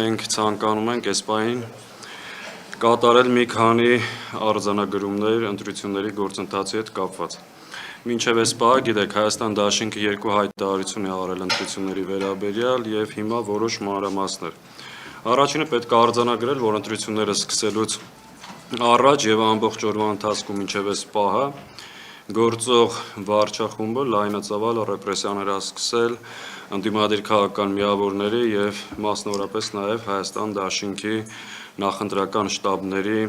մենք ցանկանում ենք այս պահին կատարել մի քանի արձանագրումներ ընտրությունների գործընթացի հետ կապված։ Մինչև այս պահը, գիտեք, Հայաստան դաշինքը երկու հայտարարություն է արել ընտրությունների վերաբերյալ եւ հիմա որոշ մանրամասներ։ Առաջինը պետք է արձանագրել, որ ընտրությունները սկսելուց առաջ եւ ամբողջ օրվա ընթացքում մինչև այս պահը գործող վարչախումբը լայնածավալ ռեպրեսիաներ է սկսել ընդդիմադիր քաղաքական միավորների եւ մասնավորապես նաեւ Հայաստան դաշինքի նախընտրական շտաբների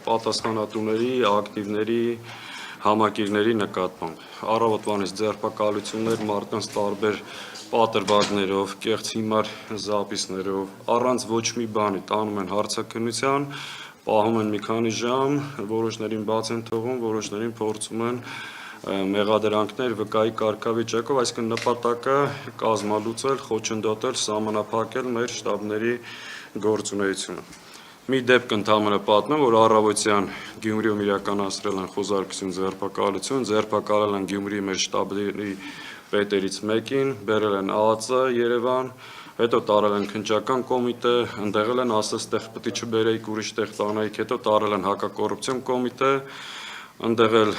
պատասխանատուների, ակտիվների, համակիրների նկատմամբ։ Առավոտվանից ձերբակալություններ, մարդկանց տարբեր պատրվակներով, կեղծ հիմար զապիսներով, առանց ոչ մի բանի տանում են հարցաքննության, պահում են մի քանի ժամ, որոշներին բաց են թողում, որոշներին փորձում են մեղադրանքներ վկայի կարգավիճակով, այսինքն նպատակը կազմալուծել, խոչընդոտել, սահմանափակել մեր շտաբների գործունեությունը։ Մի դեպք ընդհանրապես պատմեմ, որ առավոտյան Գյումրիում իրականացրել են խոզարկություն, ձերբակալել են Գյումրիի մեր շտաբների պետերից մեկին, բերել են ԱԱԾ Երևան, հետո տարել են քննչական կոմիտե, ընդեղել են ասել, ստեղ պետք է չբերեիք, ուրիշ տեղ տանեիք, հետո տարել են հակակոռուպցիոն կոմիտե, ընդեղել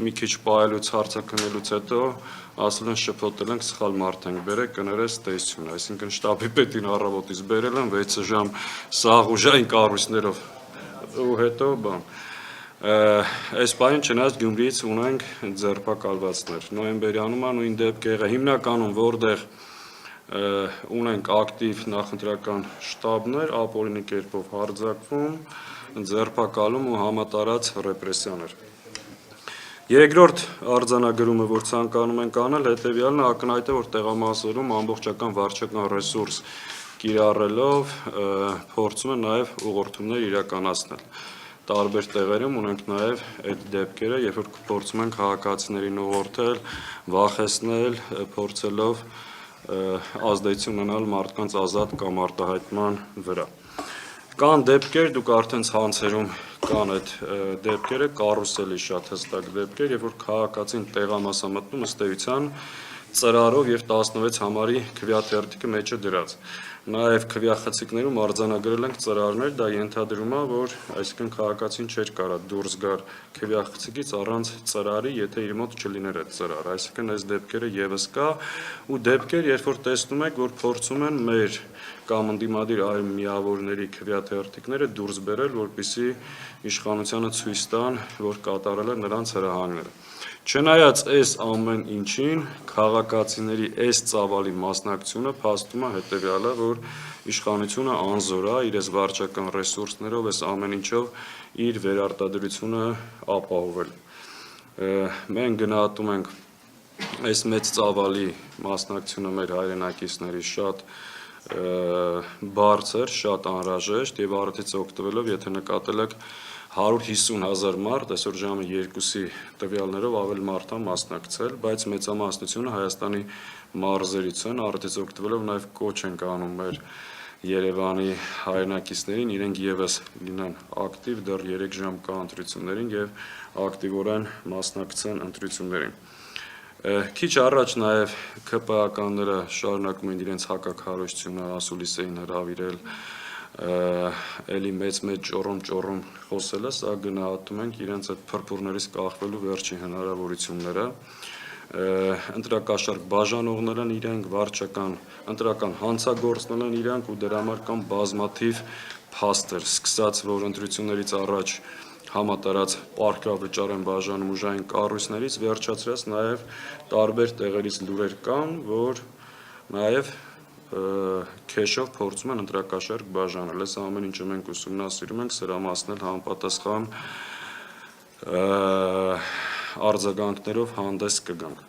մի քիչ պահելուց, հարցաքննելուց հետո ասել են շփոթել ենք, սխալ մարդ ենք բերել, կներես տեսություն, այսինքն շտաբի պետին առավոտից բերել են 6 ժամ սաղուժային կառույցներով ու հետո բան։ Այս պահին չնայած Գյումրիից ունենք ձերբակալվածներ։ Նոյեմբերյանում նույն դեպքերը հիմնականում որտեղ ունենք ակտիվ նախընտրական շտաբներ, ապօրինի կերպով հարձակվում, ձերբակալում ու համատարած ռեպրեսիաներ։ Երկրորդ արձանագրումը, որ ցանկանում ենք անել, հետևյալն է, ակնհայտ է, որ տեղամասերում ամբողջական վարչական ռեսուրս կիրառելով փորձում են նաև ուղղորդումներ իրականացնել։ Տարբեր տեղերում ունենք նաև այդ դեպքերը, երբ որ փորձում են քաղաքացիներին ուղղորդել, վախեցնել, փորձելով ազդեցություն ունենալ մարդկանց ազատ կամ արտահայտման վրա։ Կան դեպքեր, դուք արդեն ցանցերում կան այդ դեպքերը, կարուսելի շատ հստակ դեպքեր, երբ որ քաղաքացին տեղամաս է մտնում ըստ էության ծրարով եւ 16 համարի քվեաթերթիկը մեջը դրած։ Նաեւ քվեախցիկներում արձանագրել ենք ծրարներ, դա ենթադրում է, որ այսինքն քաղաքացին չէր կարա դուրս գար քվեախցիկից առանց ծրարի, եթե իր մոտ չլիներ այդ ծրարը, այսինքն այս դեպքերը եւս կա ու դեպքեր, երբ որ տեսնում եք, որ փորձում են մեր կամ ընդդիմադիր այլ միավորների քվեաթերթիկները դուրս բերել, որպեսզի իշխանությանը ցույց տան, որ կատարել է նրանց հրահանգները։ Չնայած այս ամեն ինչին, քաղաքացիների այս ծավալի մասնակցությունը փաստում է հետևյալը, որ իշխանությունը անզոր է իր վարչական ռեսուրսներով, այս ամեն ինչով իր վերարտադրությունը ապահովել։ Մենք գնահատում ենք այս մեծ ծավալի մասնակցությունը մեր հայրենակիցների շատ բարձր, շատ անհրաժեշտ եւ արդից օգտվելով, եթե նկատել եք 150,000 մարդ, այսօր ժամը 2-ի տվյալներով ավելի մարդ է մասնակցել, բայց մեծամասնությունը Հայաստանի մարզերից են, արդից օգտվելով նաեւ կոչ ենք անում մեր Երևանի հայրենակիցներին, իրենք եւս լինեն ակտիվ, դեռ 3 ժամ կա ընտրություններին եւ ակտիվորեն մասնակցեն ընտրություններին։ Քիչ առաջ նաև ՔՊԱ-ականները շարունակում են իրենց հակաքարոզչությունը, ասուլիս էին հրավիրել, էլի մեծ ճոռոմ խոսելը, սա գնահատում ենք իրենց այդ փրփուրներից կախվելու վերջին հնարավորությունները։ Ընտրակաշառք բաժանողներ են իրենք, վարչական ընտրական հանցագործներ են իրենք ու դրա համար կան բազմաթիվ փաստեր, սկսած որ ընտրություններից առաջ համատարած պարտքավճար են բաժանում ուժային կառույցներից, վերջացրած նաև տարբեր տեղերից լուրեր կան, որ նաև քեշով փորձում են ընտրակաշառք բաժանել։ Այս ամեն ինչը մենք ուսումնասիրում ենք, սրամասնել համապատասխան արձագանքներով հանդես կգանք։